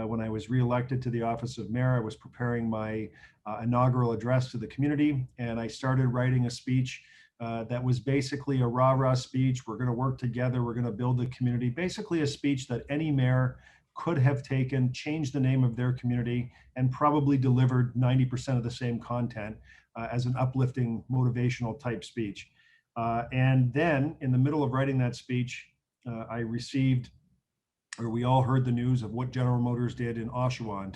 When I was reelected to the office of mayor, I was preparing my inaugural address to the community, and I started writing a speech that was basically a rah-rah speech. We're going to work together. We're going to build the community. Basically, a speech that any mayor could have taken, changed the name of their community, and probably delivered 90% of the same content as an uplifting, motivational type speech. And then, in the middle of writing that speech, I received, or we all heard the news of what General Motors did in Oshawa,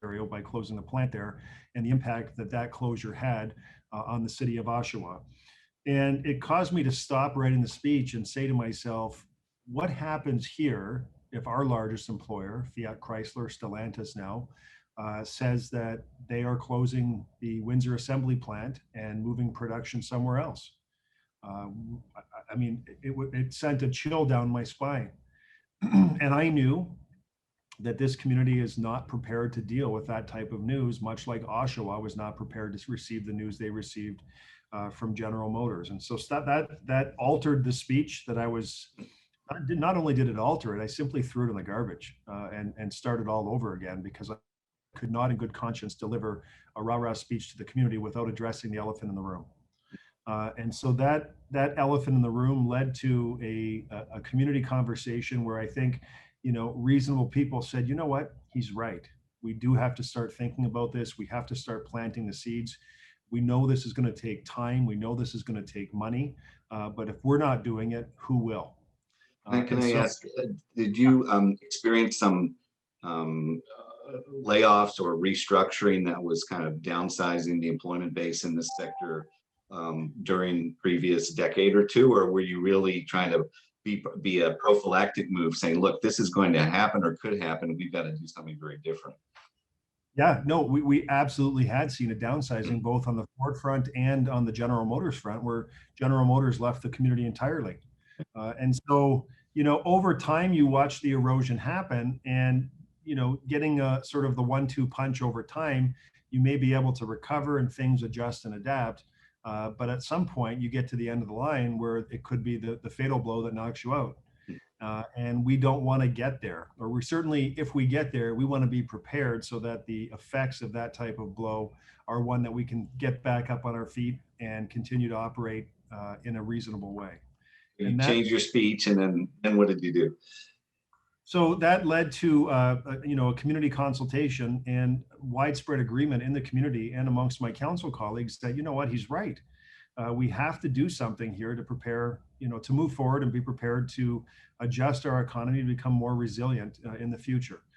Ontario, by closing the plant there, and the impact that that closure had on the city of Oshawa. And it caused me to stop writing the speech and say to myself, what happens here if our largest employer, Fiat Chrysler, Stellantis now, says that they are closing the Windsor assembly plant and moving production somewhere else? I mean, it sent a chill down my spine. And I knew that this community is not prepared to deal with that type of news, much like Oshawa was not prepared to receive the news they received from General Motors. And so that altered the speech that I was, not only did it alter it, I simply threw it in the garbage and started all over again, because I could not in good conscience deliver a rah-rah speech to the community without addressing the elephant in the room. And so that elephant in the room led to a community conversation where I think, reasonable people said, you know what, he's right. We do have to start thinking about this. We have to start planting the seeds. We know this is going to take time. We know this is going to take money. But if we're not doing it, who will? Can I ask, did you experience some layoffs or restructuring that was kind of downsizing the employment base in this sector during previous decade or two, or were you really trying to be a prophylactic move, saying, look, this is going to happen or could happen, we've got to do something very different? Yeah, no, we absolutely had seen a downsizing both on the Ford front and on the General Motors front, where General Motors left the community entirely. And so, over time, you watch the erosion happen, and, getting a sort of the 1-2 punch over time, you may be able to recover and things adjust and adapt. But at some point, you get to the end of the line where it could be the fatal blow that knocks you out. And we don't want to get there, or we certainly, if we get there, we want to be prepared so that the effects of that type of blow are one that we can get back up on our feet and continue to operate in a reasonable way. You changed your speech, and then what did you do? So that led to a community consultation and widespread agreement in the community and amongst my council colleagues that, you know what, he's right. We have to do something here to prepare, to move forward and be prepared to adjust our economy to become more resilient in the future.